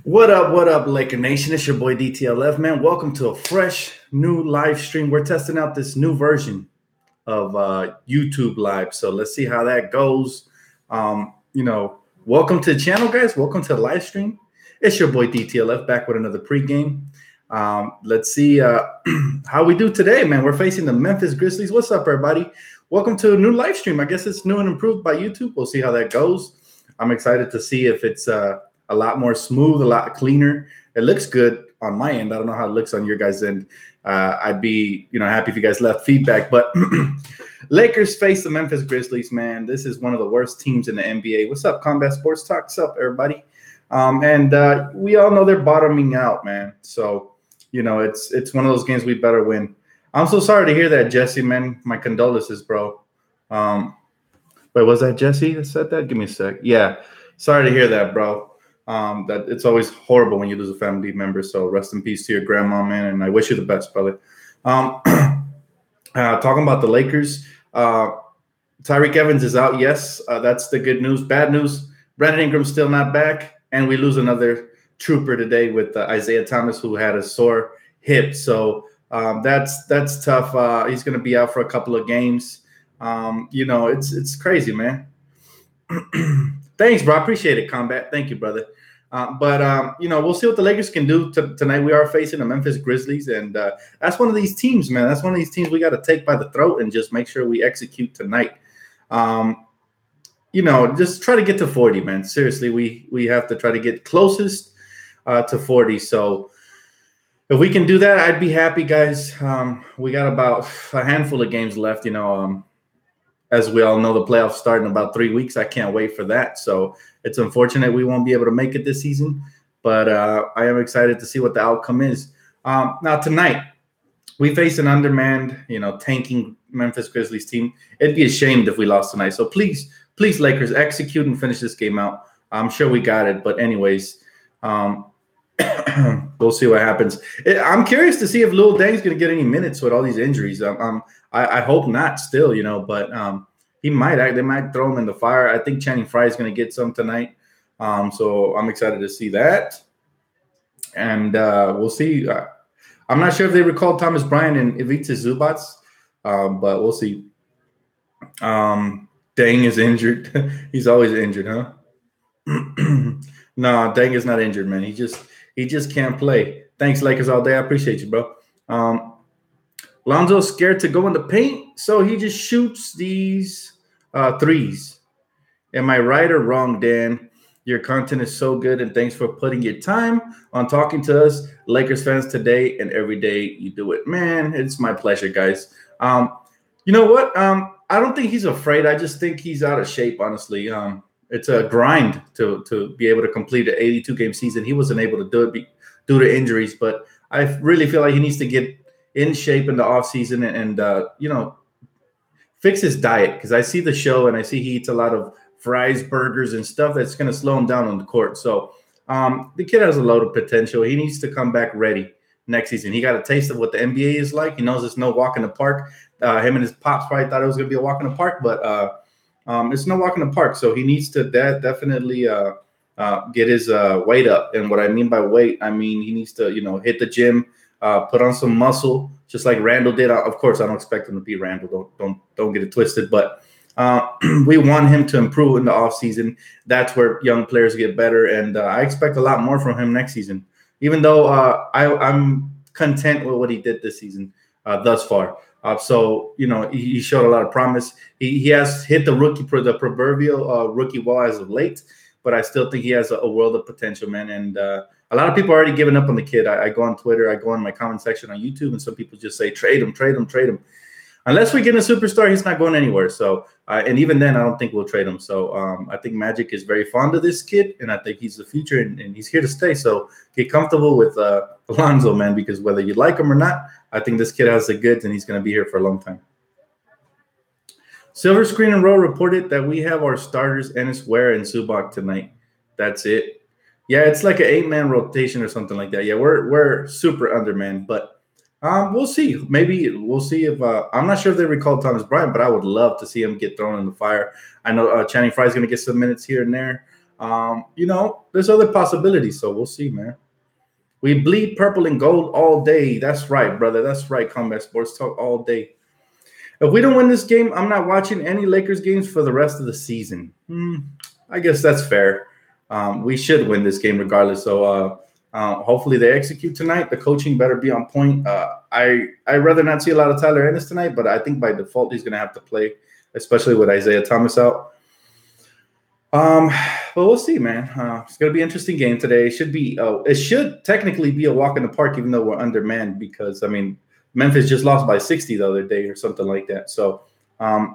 What up, Laker Nation? It's your boy DTLF, man. Welcome to a fresh new live stream. We're testing out this new version of YouTube Live. So let's see how that goes. Welcome to the channel, guys. Welcome to the live stream. It's your boy DTLF back with another pregame. Let's see how we do today, man. We're facing the Memphis Grizzlies. What's up, everybody? Welcome to a new live stream. I guess it's new and improved by YouTube. We'll see how that goes. I'm excited to see if it's a lot more smooth, a lot cleaner. It looks good on my end. I don't know how it looks on your guys' end. I'd be, happy if you guys left feedback. But Lakers face the Memphis Grizzlies, man. This is one of the worst teams in the NBA. What's up, Combat Sports Talk? What's up, everybody? And we all know they're bottoming out, man. So, it's one of those games we better win. I'm so sorry to hear that, Jesse, man. My condolences, bro. Wait, was that Jesse that said that? Give me a sec. Yeah. Sorry to hear that, bro. That it's always horrible when you lose a family member. So rest in peace to your grandma, man. And I wish you the best, brother. Talking about the Lakers, Tyreek Evans is out. Yes, that's the good news. Bad news, Brandon Ingram's still not back. And we lose another trooper today with Isaiah Thomas, who had a sore hip. So that's tough. He's going to be out for a couple of games. It's crazy, man. Thanks, bro. I appreciate it, Combat. Thank you, brother. We'll see what the Lakers can do tonight. We are facing the Memphis Grizzlies, and that's one of these teams, man. That's one of these teams we got to take by the throat and just make sure we execute tonight. Just try to get to 40, man. Seriously, we have to try to get closest to 40. So if we can do that, I'd be happy, guys. We got about a handful of games left, as we all know, the playoffs start in about 3 weeks. I can't wait for that. So it's unfortunate we won't be able to make it this season, but I am excited to see what the outcome is. Now, tonight, we face an undermanned, tanking Memphis Grizzlies team. It'd be ashamed if we lost tonight. So please, Lakers, execute and finish this game out. I'm sure we got it. But anyways, we'll see what happens. I'm curious to see if Lil Dang's going to get any minutes with all these injuries. I hope not still, but he might. They might throw him in the fire. I think Channing Frye is going to get some tonight. So I'm excited to see that. And we'll see. I'm not sure if they recall Thomas Bryant and Ivica Zubac, but we'll see. Dang is injured. He's always injured, huh? No, Dang is not injured, man. He just can't play. Thanks, Lakers, all day. I appreciate you, bro. Lonzo's scared to go in the paint, so he just shoots these threes. Am I right or wrong, Dan? Your content is so good, and thanks for putting your time on talking to us, Lakers fans, today and every day you do it. Man, it's my pleasure, guys. You know what? I don't think he's afraid. I just think he's out of shape, honestly. It's a grind to be able to complete an 82-game season. He wasn't able to do it due to injuries, but I really feel like he needs to get in shape in the offseason and fix his diet, because I see the show and I see he eats a lot of fries, burgers, and stuff that's going to slow him down on the court. So the kid has a lot of potential. He needs to come back ready next season. He got a taste of what the NBA is like. He knows it's no walk in the park. Him and his pops probably thought it was going to be a walk in the park, but it's no walk in the park. So he needs to definitely get his weight up. And what I mean by weight, I mean he needs to, hit the gym, put on some muscle, just like Randall did. Of course, I don't expect him to be Randall. Don't get it twisted. But we want him to improve in the offseason. That's where young players get better. And I expect a lot more from him next season, even though I'm content with what he did this season thus far. He showed a lot of promise. He has hit the proverbial rookie wall as of late, but I still think he has a world of potential, man. And a lot of people are already giving up on the kid. I go on Twitter, I go on my comment section on YouTube, and some people just say, trade him. Unless we get a superstar, he's not going anywhere. So, and even then, I don't think we'll trade him. So I think Magic is very fond of this kid, and I think he's the future, and he's here to stay. So get comfortable with Lonzo, man, because whether you like him or not, I think this kid has the goods, and he's going to be here for a long time. Silver Screen and Row reported that we have our starters, Ennis Ware and Zubac tonight. That's it. Yeah, it's like an 8-man rotation or something like that. Yeah, we're super undermanned, but we'll see. Maybe we'll see if I'm not sure if they recall Thomas Bryant, but I would love to see him get thrown in the fire. I know Channing Frye is going to get some minutes here and there. There's other possibilities. So we'll see, man. We bleed purple and gold all day. That's right, brother. That's right. Combat Sports Talk all day. If we don't win this game, I'm not watching any Lakers games for the rest of the season. I guess that's fair. We should win this game regardless. So hopefully they execute tonight. The coaching better be on point. I'd rather not see a lot of Tyler Ennis tonight, but I think by default he's going to have to play, especially with Isaiah Thomas out. But we'll see, man. It's going to be an interesting game today. It should technically be a walk in the park, even though we're undermanned because, Memphis just lost by 60 the other day or something like that. So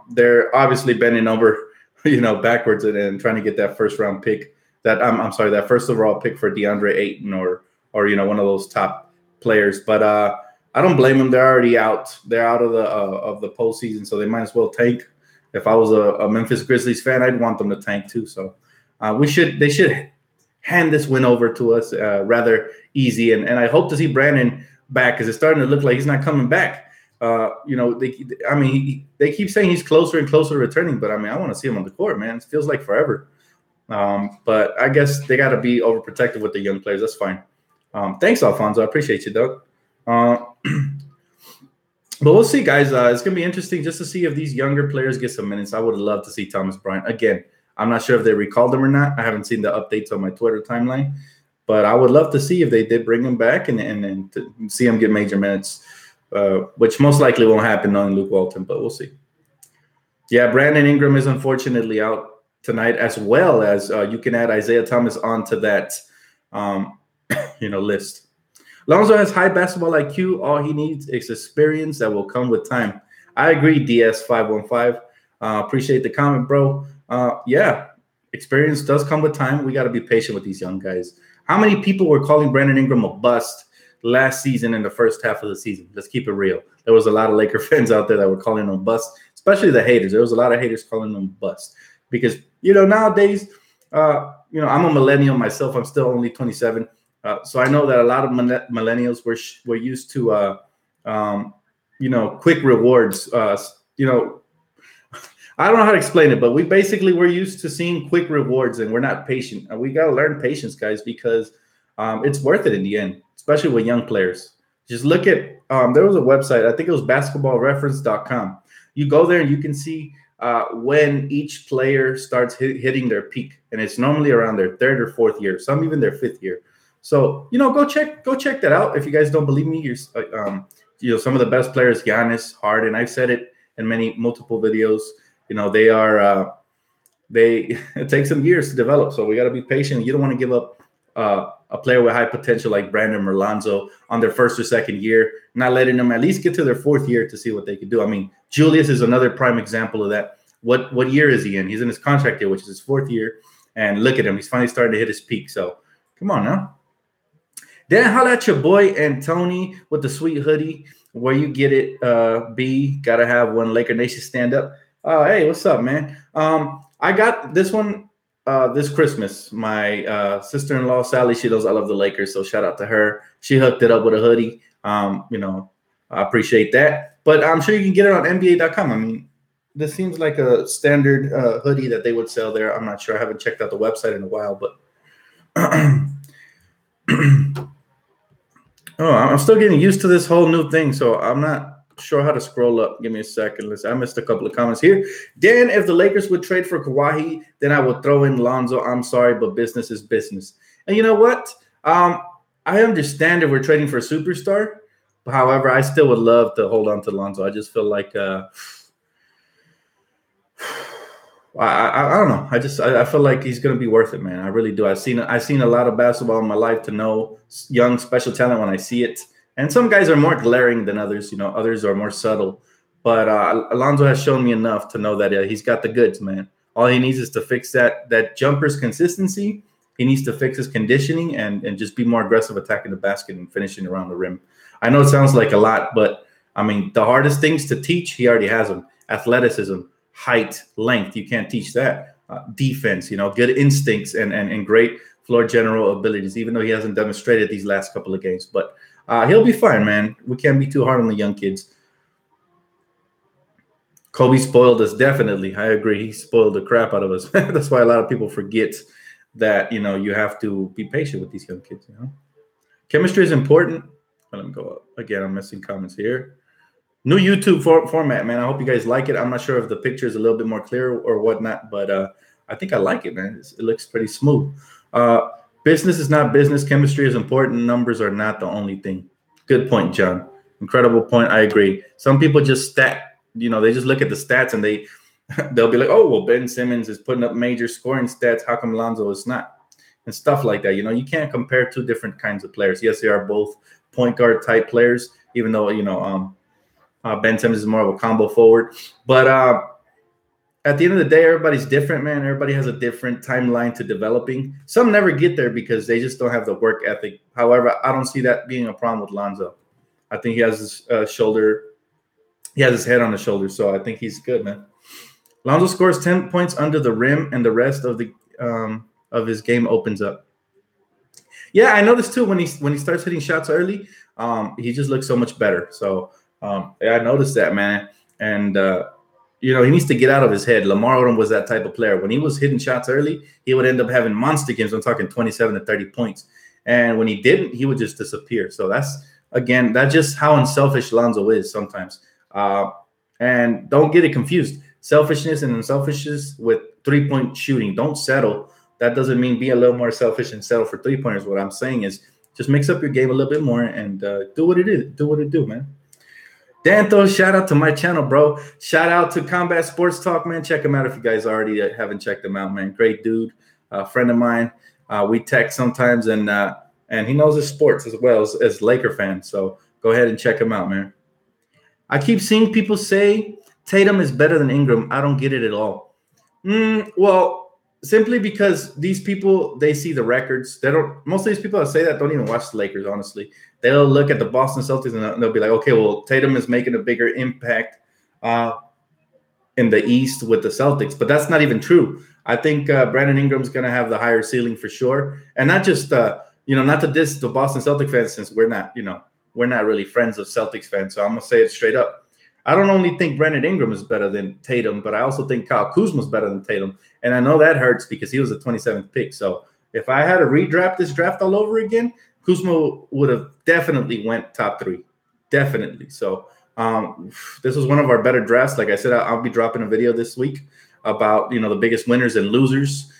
they're obviously bending over, backwards and trying to get that first round pick. That first overall pick for DeAndre Ayton or one of those top players. But I don't blame them. They're already out. They're out of the postseason, so they might as well tank. If I was a Memphis Grizzlies fan, I'd want them to tank too. So they should hand this win over to us rather easy. And I hope to see Brandon back because it's starting to look like he's not coming back. They keep saying he's closer and closer to returning, but I want to see him on the court, man. It feels like forever. But I guess they got to be overprotective with the young players. That's fine. Thanks, Alfonso. I appreciate you, Doug. But we'll see, guys. It's going to be interesting just to see if these younger players get some minutes. I would love to see Thomas Bryant. Again, I'm not sure if they recalled him or not. I haven't seen the updates on my Twitter timeline. But I would love to see if they did bring him back and to see him get major minutes, which most likely won't happen knowing Luke Walton, but we'll see. Yeah, Brandon Ingram is unfortunately out tonight, as well as you can add Isaiah Thomas onto that, list. Lonzo has high basketball IQ. All he needs is experience that will come with time. I agree, DS515. Appreciate the comment, bro. Yeah, experience does come with time. We got to be patient with these young guys. How many people were calling Brandon Ingram a bust last season in the first half of the season? Let's keep it real. There was a lot of Laker fans out there that were calling him a bust, especially the haters. There was a lot of haters calling him a bust because, nowadays, I'm a millennial myself. I'm still only 27. So I know that a lot of millennials were used to, quick rewards. I don't know how to explain it, but we're used to seeing quick rewards and we're not patient. And we got to learn patience, guys, because it's worth it in the end, especially with young players. Just look at, there was a website, I think it was basketballreference.com. You go there and you can see when each player starts hitting their peak. And it's normally around their third or fourth year, some even their fifth year. So, go check that out. If you guys don't believe me, some of the best players, Giannis, Harden, I've said it in multiple videos. It takes some years to develop. So we got to be patient. You don't want to give up a player with high potential like Brandon or Lonzo on their first or second year, not letting them at least get to their fourth year to see what they can do. Julius is another prime example of that. What year is he in? He's in his contract year, which is his fourth year. And look at him. He's finally starting to hit his peak. So come on now. Then holla at your boy and Tony with the sweet hoodie. Where you get it, B. Got to have one Laker Nation stand up. Hey, what's up, man? I got this one this Christmas. My sister-in-law, Sally, she knows I love the Lakers, so shout out to her. She hooked it up with a hoodie. I appreciate that. But I'm sure you can get it on NBA.com. This seems like a standard hoodie that they would sell there. I'm not sure. I haven't checked out the website in a while, but I'm still getting used to this whole new thing, so I'm not sure how to scroll up. Give me a second. I missed a couple of comments here. Dan, if the Lakers would trade for Kawhi, then I would throw in Lonzo. I'm sorry, but business is business. And you know what? I understand if we're trading for a superstar. However, I still would love to hold on to Lonzo. I just feel like I don't know. I feel like he's going to be worth it, man. I really do. I've seen a lot of basketball in my life to know young special talent when I see it. And some guys are more glaring than others. Others are more subtle. But Alonzo has shown me enough to know that he's got the goods, man. All he needs is to fix that jumper's consistency. He needs to fix his conditioning and just be more aggressive attacking the basket and finishing around the rim. I know it sounds like a lot, but, the hardest things to teach, he already has them. Athleticism, height, length, you can't teach that. Defense, good instincts and great floor general abilities, even though he hasn't demonstrated these last couple of games. But he'll be fine, man. We can't be too hard on the young kids. Kobe spoiled us, definitely. I agree. He spoiled the crap out of us. That's why a lot of people forget that, you have to be patient with these young kids. Chemistry is important. Let me go up again. I'm missing comments here. New YouTube format, man. I hope you guys like it. I'm not sure if the picture is a little bit more clear or whatnot, but I think I like it, man. It looks pretty smooth. Business is not business. Chemistry is important. Numbers are not the only thing. Good point, John. Incredible point. I agree. Some people just they just look at the stats and they'll be like, oh, well, Ben Simmons is putting up major scoring stats. How come Lonzo is not? And stuff like that. You can't compare two different kinds of players. Yes, they are both point guard type players, even though, Ben Simmons is more of a combo forward. But at the end of the day, everybody's different, man. Everybody has a different timeline to developing. Some never get there because they just don't have the work ethic. However, I don't see that being a problem with Lonzo. I think he has his he has his head on his shoulder, so I think he's good, man. Lonzo scores 10 points under the rim, and the rest of the of his game opens up. Yeah, I noticed too when he starts hitting shots early, he just looks so much better. So I noticed that, man. And he needs to get out of his head. Lamar Odom was that type of player. When he was hitting shots early, he would end up having monster games. I'm talking 27 to 30 points. And when he didn't, he would just disappear. So that's just how unselfish Lonzo is sometimes. And don't get it confused. Selfishness and unselfishness with three-point shooting. Don't settle. That doesn't mean be a little more selfish and settle for three-pointers. What I'm saying is just mix up your game a little bit more and do what it is. Do what it do, man. Danto, shout out to my channel, bro. Shout out to Combat Sports Talk, man. Check him out if you guys already haven't checked him out, man. Great dude, friend of mine. We text sometimes, and he knows his sports as well as Laker fan. So go ahead and check him out, man. I keep seeing people say Tatum is better than Ingram. I don't get it at all. Well, simply because these people, they see the records. Most of these people that say that don't even watch the Lakers, honestly. They'll look at the Boston Celtics and they'll be like, okay, well, Tatum is making a bigger impact in the East with the Celtics. But that's not even true. I think Brandon Ingram's going to have the higher ceiling for sure. And not just, not to diss the Boston Celtics fans, since we're not really friends of Celtics fans. So I'm going to say it straight up. I don't only think Brandon Ingram is better than Tatum, but I also think Kyle Kuzma is better than Tatum. And I know that hurts because he was the 27th pick. So if I had to redraft this draft all over again, Kuzma would have definitely went top 3. Definitely. So this was one of our better drafts. Like I said, I'll be dropping a video this week about, the biggest winners and losers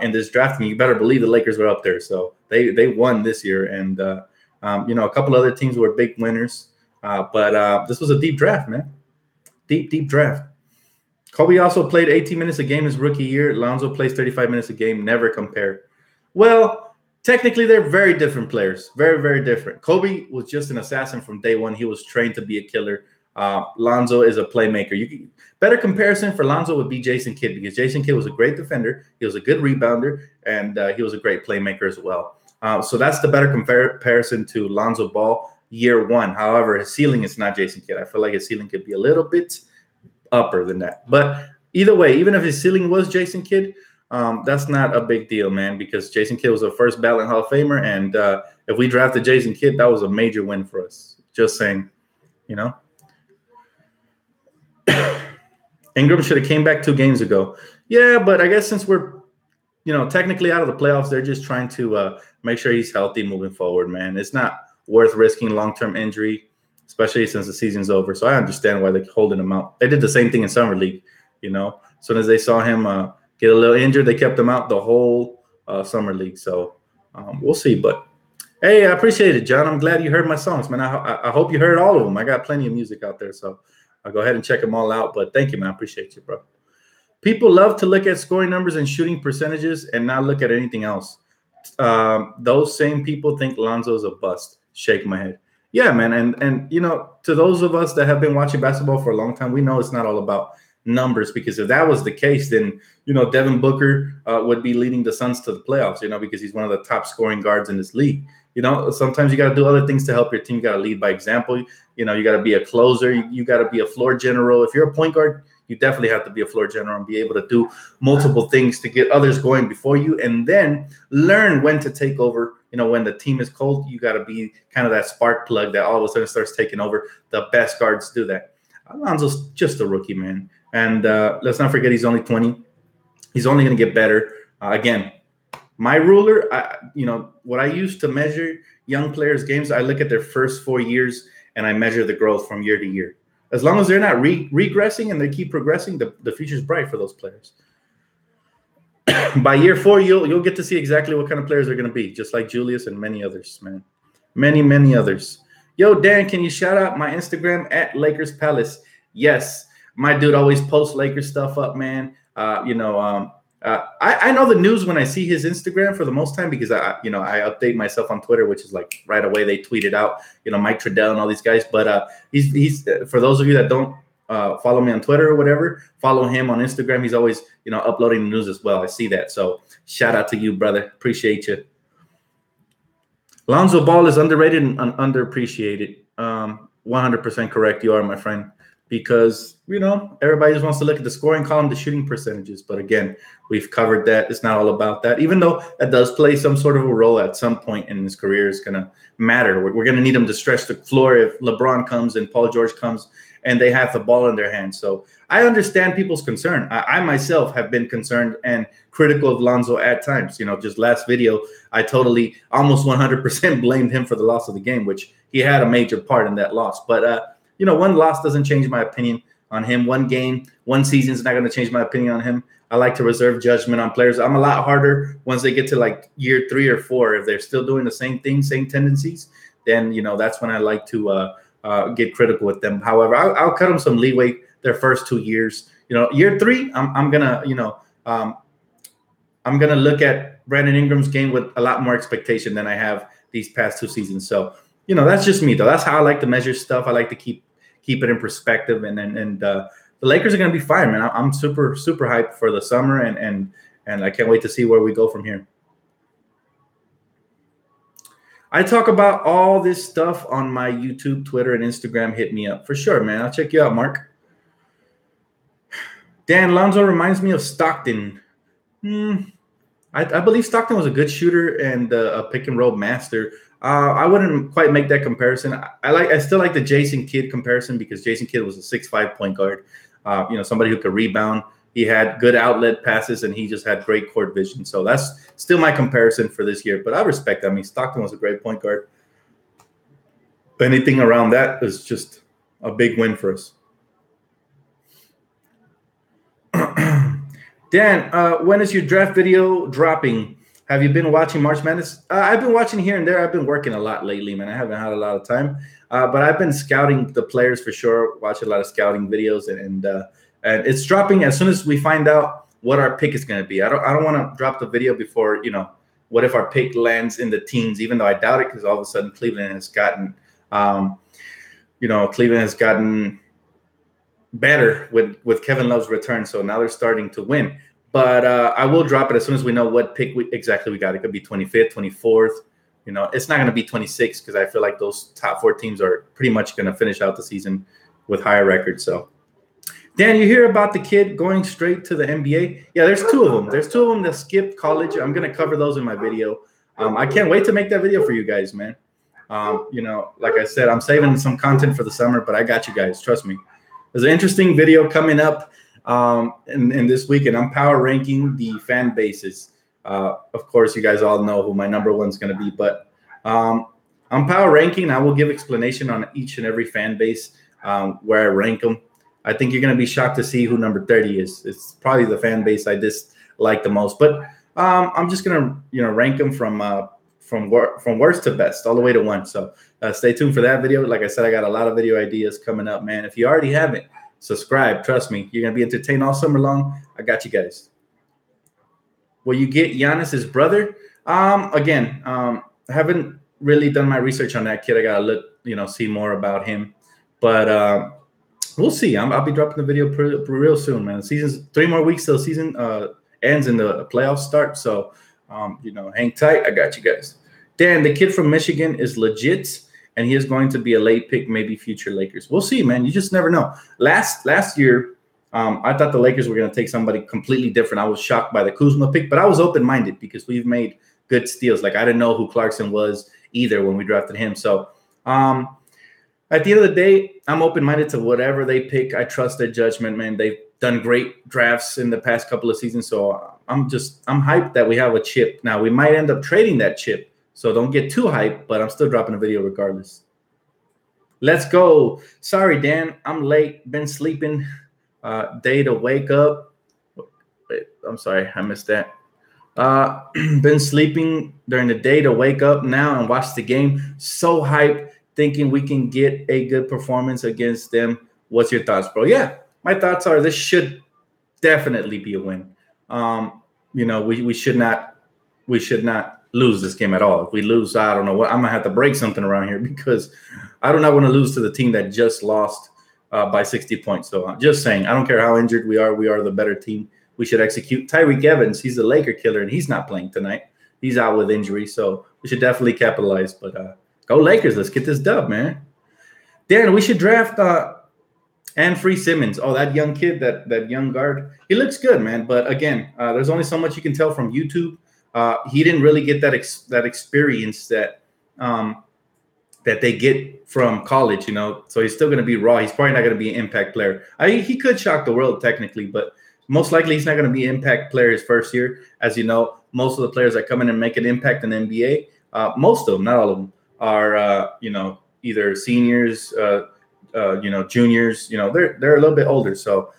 in this draft. And you better believe the Lakers were up there. So they won this year. And, a couple other teams were big winners. But this was a deep draft, man. Deep draft. Kobe also played 18 minutes a game his rookie year. Lonzo plays 35 minutes a game. Never compare. Well, technically, they're very different players. Very, very different. Kobe was just an assassin from day one. He was trained to be a killer. Lonzo is a playmaker. Better comparison for Lonzo would be Jason Kidd, because Jason Kidd was a great defender. He was a good rebounder, and he was a great playmaker as well. So that's the better comparison to Lonzo Ball year one. However, his ceiling is not Jason Kidd. I feel like his ceiling could be a little bit upper than that. But either way, even if his ceiling was Jason Kidd, that's not a big deal, man, because Jason Kidd was a first ballot Hall of Famer. And if we drafted Jason Kidd, that was a major win for us. Just saying, Ingram should have came back 2 games ago. Yeah, but I guess since we're, technically out of the playoffs, they're just trying to make sure he's healthy moving forward, man. It's not worth risking long-term injury, especially since the season's over. So I understand why they're holding him out. They did the same thing in Summer League, As soon as they saw him get a little injured, they kept him out the whole Summer League. So we'll see. But, hey, I appreciate it, John. I'm glad you heard my songs, man. I hope you heard all of them. I got plenty of music out there, so I'll go ahead and check them all out. But thank you, man. I appreciate you, bro. People love to look at scoring numbers and shooting percentages and not look at anything else. Those same people think Lonzo's a bust. Shake my head. Yeah, man. And to those of us that have been watching basketball for a long time, we know it's not all about numbers, because if that was the case, then, Devin Booker would be leading the Suns to the playoffs, because he's one of the top scoring guards in this league. Sometimes you got to do other things to help your team. You got to lead by example. You got to be a closer. You got to be a floor general. If you're a point guard, you definitely have to be a floor general and be able to do multiple things to get others going before you, and then learn when to take over. When the team is cold, you got to be kind of that spark plug that all of a sudden starts taking over. The best guards do that. Alonzo's just a rookie, man. And let's not forget, he's only 20. He's only going to get better. Again, My ruler, what I use to measure young players' games, I look at their first 4 years and I measure the growth from year to year. As long as they're not regressing and they keep progressing, the future's bright for those players. By year 4, you'll get to see exactly what kind of players they're going to be, just like Julius and many others, man. Many others. Yo, Dan, can you shout out my Instagram at Lakers Palace? Yes, my dude always posts Lakers stuff up, man. I know the news when I see his Instagram for the most time because I update myself on Twitter, which is like right away they tweet it out. Mike Trudell and all these guys. But he's for those of you that don't follow me on Twitter or whatever, follow him on Instagram. He's always uploading the news as well. I see that. So shout out to you, brother. Appreciate you. Lonzo Ball is underrated and underappreciated. 100% correct. You are, my friend. Because, everybody just wants to look at the scoring column, the shooting percentages. But again, we've covered that. It's not all about that. Even though that does play some sort of a role at some point in his career, is going to matter. We're going to need him to stretch the floor if LeBron comes and Paul George comes and they have the ball in their hands. So I understand people's concern. I myself have been concerned and critical of Lonzo at times. Just last video, I totally almost 100% blamed him for the loss of the game, which he had a major part in that loss. But, one loss doesn't change my opinion on him. One game, one season is not going to change my opinion on him. I like to reserve judgment on players. I'm a lot harder once they get to like year 3 or 4. If they're still doing the same thing, same tendencies, then, that's when I like to get critical with them. However, I'll cut them some leeway their first 2 years. Year 3, I'm gonna look at Brandon Ingram's game with a lot more expectation than I have these past 2 seasons. So, that's just me though. That's how I like to measure stuff. I like to keep it in perspective, and the Lakers are gonna be fine, man. I'm super hyped for the summer, and I can't wait to see where we go from here. I talk about all this stuff on my YouTube, Twitter, and Instagram. Hit me up for sure, man. I'll check you out, Mark. Dan, Lonzo reminds me of Stockton. I believe Stockton was a good shooter and a pick and roll master. I wouldn't quite make that comparison. I still like the Jason Kidd comparison because Jason Kidd was a 6'5" point guard. Somebody who could rebound. He had good outlet passes, and he just had great court vision. So that's still my comparison for this year. But I respect that. I mean, Stockton was a great point guard. Anything around that is just a big win for us. Dan, when is your draft video dropping? Have you been watching March Madness? I've been watching here and there. I've been working a lot lately, man. I haven't had a lot of time. But I've been scouting the players for sure, watching a lot of scouting videos, and it's dropping as soon as we find out what our pick is going to be. I don't want to drop the video before, what if our pick lands in the teens, even though I doubt it because all of a sudden Cleveland has gotten, better with Kevin Love's return. So now they're starting to win. But I will drop it as soon as we know what pick exactly we got. It could be 25th, 24th. It's not going to be 26 because I feel like those top 4 teams are pretty much going to finish out the season with higher records. So, Dan, you hear about the kid going straight to the NBA? Yeah, there's 2 of them. There's 2 of them that skipped college. I'm going to cover those in my video. I can't wait to make that video for you guys, man. Like I said, I'm saving some content for the summer, but I got you guys. Trust me. There's an interesting video coming up in this week, and I'm power ranking the fan bases. Of course, you guys all know who my number 1 is going to be, but I'm power ranking. I will give explanation on each and every fan base where I rank them. I think you're going to be shocked to see who number 30 is. It's probably the fan base I dislike the most, but I'm just going to rank them from worst to best, all the way to 1. So stay tuned for that video. Like I said, I got a lot of video ideas coming up, man. If you already haven't, subscribe. Trust me, you're going to be entertained all summer long. I got you guys. Will you get Giannis's brother? I haven't really done my research on that kid. I got to look, see more about him. But we'll see. I'll be dropping the video real soon, man. Season's 3 more weeks till season ends and the playoffs start. So, hang tight. I got you guys. Dan, the kid from Michigan is legit, and he is going to be a late pick, maybe future Lakers. We'll see, man. You just never know. Last year, I thought the Lakers were going to take somebody completely different. I was shocked by the Kuzma pick, but I was open-minded because we've made good steals. Like, I didn't know who Clarkson was either when we drafted him. So, at the end of the day, I'm open-minded to whatever they pick. I trust their judgment, man. They've done great drafts in the past couple of seasons, so I'm hyped that we have a chip. Now we might end up trading that chip, so don't get too hyped, but I'm still dropping a video regardless. Let's go. Sorry, Dan, I'm late. Been sleeping. Day to wake up. Wait, I'm sorry, I missed that. Been sleeping during the day to wake up now and watch the game. So hyped, thinking we can get a good performance against them. What's your thoughts, bro? Yeah, my thoughts are this should definitely be a win. We should not lose this game at all. If we lose, I don't know what I'm gonna have to break something around here because I do not want to lose to the team that just lost by 60 points. So I'm just saying, I don't care how injured we are the better team. We should execute. Tyreek Evans, he's a Laker killer, and he's not playing tonight. He's out with injury, so we should definitely capitalize. But go Lakers. Let's get this dub, man. Dan, we should draft and free Simmons. Oh, that young kid, that young guard. He looks good, man. But again, there's only so much you can tell from YouTube. He didn't really get that experience that they get from college, So he's still going to be raw. He's probably not going to be an impact player. He could shock the world technically, but most likely he's not going to be an impact player his first year. As you know, most of the players that come in and make an impact in the NBA, most of them, not all of them, are either seniors, juniors. They're a little bit older. So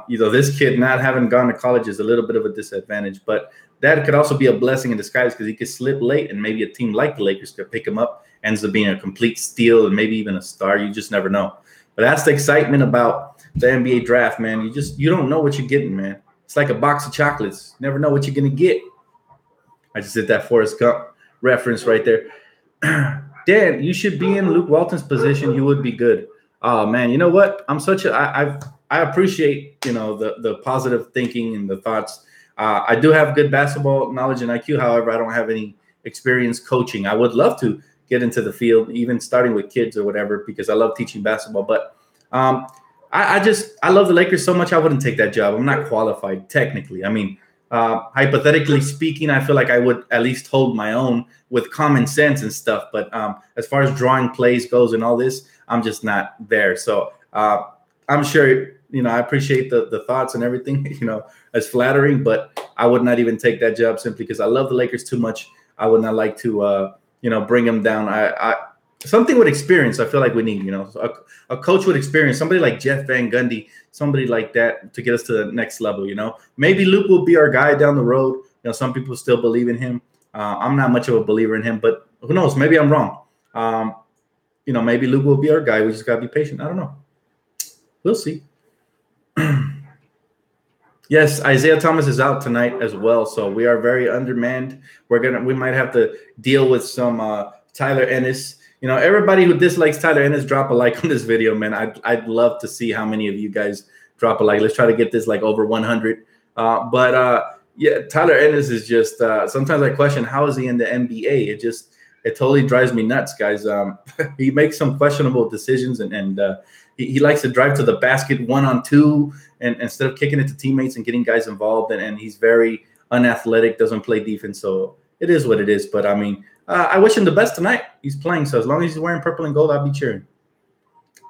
this kid not having gone to college is a little bit of a disadvantage, but that could also be a blessing in disguise because he could slip late and maybe a team like the Lakers could pick him up, ends up being a complete steal and maybe even a star. You just never know. But that's the excitement about the NBA draft, man. You don't know what you're getting, man. It's like a box of chocolates. You never know what you're going to get. I just did that Forrest Gump reference right there. Dan, you should be in Luke Walton's position. You would be good. Oh, man, you know what? I appreciate, the positive thinking and the thoughts. I do have good basketball knowledge and IQ. However, I don't have any experience coaching. I would love to get into the field, even starting with kids or whatever, because I love teaching basketball. But I love the Lakers so much I wouldn't take that job. I'm not qualified technically. I mean, hypothetically speaking, I feel like I would at least hold my own with common sense and stuff. But as far as drawing plays goes and all this, I'm just not there. So I'm sure, I appreciate the thoughts and everything, as flattering, but I would not even take that job simply because I love the Lakers too much. I would not like to, bring them down. Something with experience, I feel like we need, a coach with experience, somebody like Jeff Van Gundy, somebody like that to get us to the next level, Maybe Luke will be our guy down the road. Some people still believe in him. I'm not much of a believer in him, but who knows? Maybe I'm wrong. Maybe Luke will be our guy. We just got to be patient. I don't know. We'll see. Yes, Isaiah Thomas is out tonight as well, so we are very undermanned. We might have to deal with some Tyler Ennis. Everybody who dislikes Tyler Ennis, drop a like on this video, man. I'd love to see how many of you guys drop a like. Let's try to get this like over 100. Yeah, Tyler Ennis is just sometimes I question how is he in the NBA. It totally drives me nuts, guys. He makes some questionable decisions and he likes to drive to the basket 1-on-2 and instead of kicking it to teammates and getting guys involved. And he's very unathletic, doesn't play defense. So it is what it is. But I mean, I wish him the best tonight. He's playing. So as long as he's wearing purple and gold, I'll be cheering.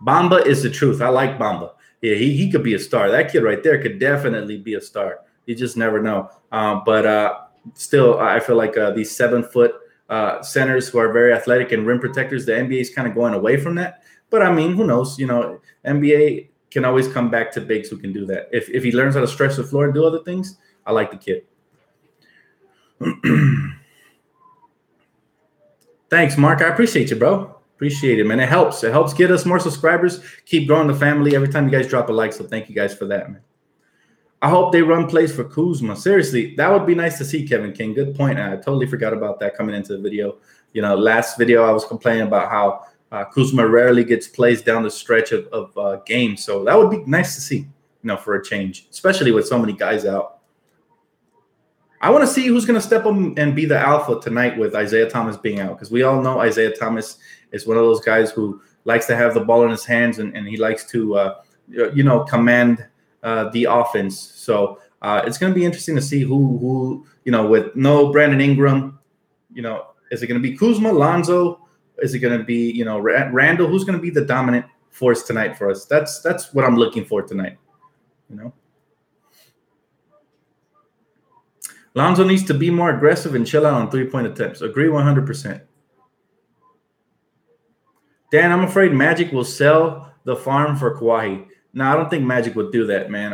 Bamba is the truth. I like Bamba. Yeah, he could be a star. That kid right there could definitely be a star. You just never know. But still, I feel like these 7-foot centers who are very athletic and rim protectors, the NBA is kind of going away from that. But I mean, who knows? NBA can always come back to bigs who can do that. If he learns how to stretch the floor and do other things, I like the kid. Thanks, Mark. I appreciate you, bro. Appreciate it, man. It helps. It helps get us more subscribers, keep growing the family every time you guys drop a like. So thank you guys for that, man. I hope they run plays for Kuzma. Seriously, that would be nice to see, Kevin King. Good point. I totally forgot about that coming into the video. Last video I was complaining about how Kuzma rarely gets plays down the stretch of games. So that would be nice to see, for a change, especially with so many guys out. I want to see who's going to step up and be the alpha tonight with Isaiah Thomas being out, because we all know Isaiah Thomas is one of those guys who likes to have the ball in his hands and he likes to, command the offense. So it's going to be interesting to see who with no Brandon Ingram, is it going to be Kuzma, Lonzo? Is it going to be, Randall? Who's going to be the dominant force tonight for us? That's what I'm looking for tonight, Lonzo needs to be more aggressive and chill out on three-point attempts. Agree 100%. Dan, I'm afraid Magic will sell the farm for Kawhi. No, I don't think Magic would do that, man.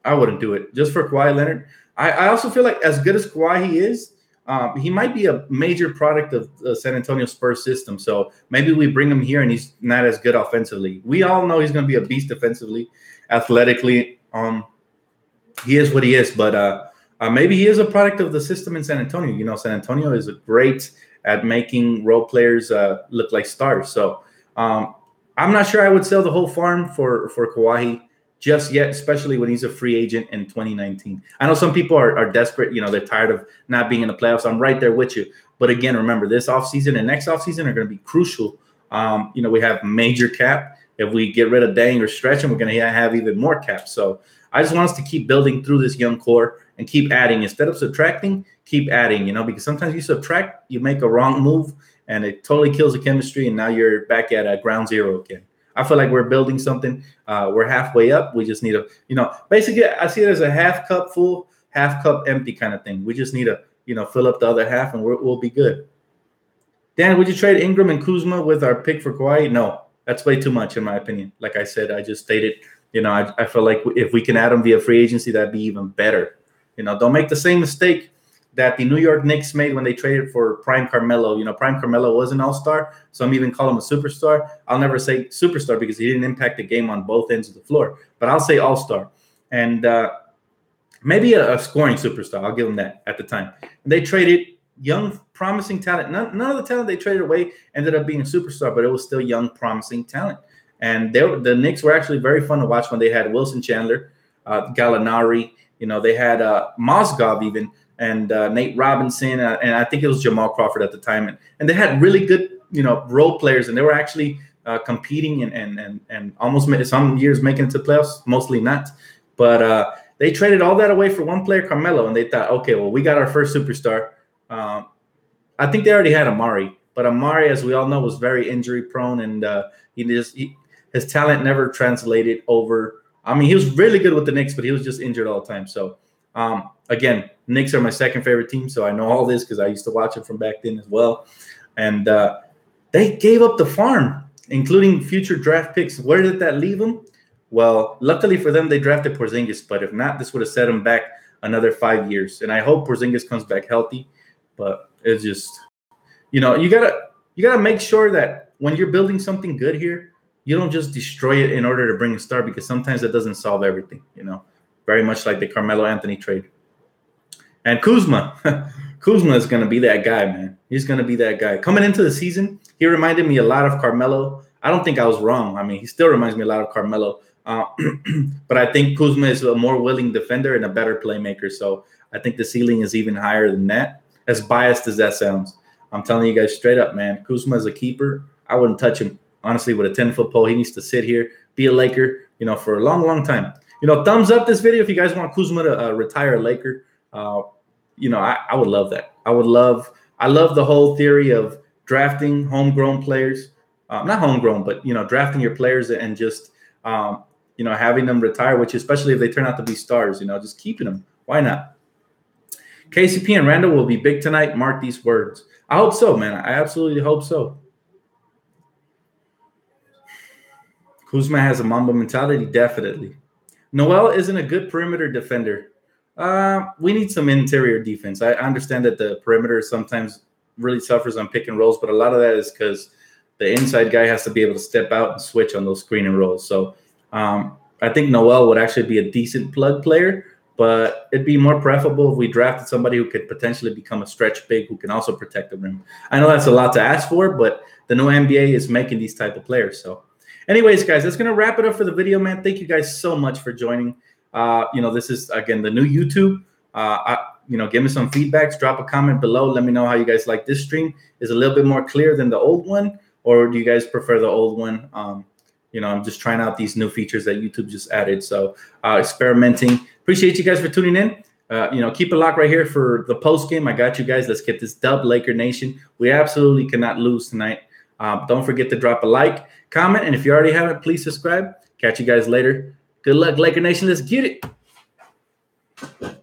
I wouldn't do it just for Kawhi Leonard. I also feel like as good as Kawhi he is, he might be a major product of the San Antonio Spurs system. So maybe we bring him here and he's not as good offensively. We all know he's going to be a beast defensively, athletically. He is what he is, but maybe he is a product of the system in San Antonio. You know, San Antonio is great at making role players look like stars. So I'm not sure I would sell the whole farm for Kawhi just yet, especially when he's a free agent in 2019. I know some people are desperate. You know, they're tired of not being in the playoffs. I'm right there with you. But again, remember, this offseason and next offseason are going to be crucial. You know, we have major cap. If we get rid of Dang or Stretch, we're going to have even more cap. So I just want us to keep building through this young core and keep adding. Instead of subtracting, keep adding, you know, because sometimes you subtract, you make a wrong move, and it totally kills the chemistry, and now you're back at ground zero again. I feel like we're building something. We're halfway up. We just need to, you know, basically I see it as a half cup full, half cup empty kind of thing. We just need to, you know, fill up the other half, and we'll be good. Dan, would you trade Ingram and Kuzma with our pick for Kawhi? No, that's way too much in my opinion. Like I said, I just stated, you know, I feel like if we can add them via free agency, that'd be even better. You know, don't make the same mistake that the New York Knicks made when they traded for Prime Carmelo. You know, Prime Carmelo was an all-star. Some even call him a superstar. I'll never say superstar because he didn't impact the game on both ends of the floor. But I'll say all-star. And maybe a scoring superstar. I'll give him that at the time. And they traded young, promising talent. None of the talent they traded away ended up being a superstar, but it was still young, promising talent. And the Knicks were actually very fun to watch when they had Wilson Chandler, Gallinari. You know, they had Mozgov even, and Nate Robinson, and I think it was Jamal Crawford at the time. And they had really good, you know, role players, and they were actually competing and almost some years making it to playoffs, mostly not. But they traded all that away for one player, Carmelo, and they thought, okay, well, we got our first superstar. I think they already had Amari, but Amari, as we all know, was very injury prone, and his talent never translated over. I mean, he was really good with the Knicks, but he was just injured all the time. So, again, Knicks are my second favorite team, so I know all this because I used to watch it from back then as well. And they gave up the farm, including future draft picks. Where did that leave them? Well, luckily for them, they drafted Porzingis, but if not, this would have set them back another 5 years. And I hope Porzingis comes back healthy, but it's just, you know, you gotta make sure that when you're building something good here, you don't just destroy it in order to bring a star, because sometimes that doesn't solve everything, you know, very much like the Carmelo Anthony trade. And Kuzma is going to be that guy, man. He's going to be that guy. Coming into the season, he reminded me a lot of Carmelo. I don't think I was wrong. I mean, he still reminds me a lot of Carmelo. But I think Kuzma is a more willing defender and a better playmaker. So I think the ceiling is even higher than that, as biased as that sounds. I'm telling you guys straight up, man. Kuzma is a keeper. I wouldn't touch him. Honestly, with a 10-foot pole, he needs to sit here, be a Laker, you know, for a long, long time. You know, thumbs up this video if you guys want Kuzma to retire a Laker. You know, I would love that. I love the whole theory of drafting homegrown players. Not homegrown, but, you know, drafting your players and just, you know, having them retire, which especially if they turn out to be stars, you know, just keeping them. Why not? KCP and Randall will be big tonight. Mark these words. I hope so, man. I absolutely hope so. Kuzma has a Mamba mentality, definitely. Noel isn't a good perimeter defender. We need some interior defense. I understand that the perimeter sometimes really suffers on pick and rolls, but a lot of that is because the inside guy has to be able to step out and switch on those screen and rolls. So I think Noel would actually be a decent plug player, but it'd be more preferable if we drafted somebody who could potentially become a stretch big who can also protect the rim. I know that's a lot to ask for, but the new NBA is making these type of players. So anyways, guys, that's going to wrap it up for the video, man. Thank you guys so much for joining. You know, this is, again, the new YouTube. You know, give me some feedbacks. Drop a comment below. Let me know how you guys like this stream. Is it a little bit more clear than the old one, or do you guys prefer the old one? You know, I'm just trying out these new features that YouTube just added. So experimenting. Appreciate you guys for tuning in. You know, keep it locked right here for the post game. I got you guys. Let's get this dub, Laker Nation. We absolutely cannot lose tonight. Don't forget to drop a like, comment, and if you already haven't, please subscribe. Catch you guys later. Good luck, Laker Nation. Let's get it.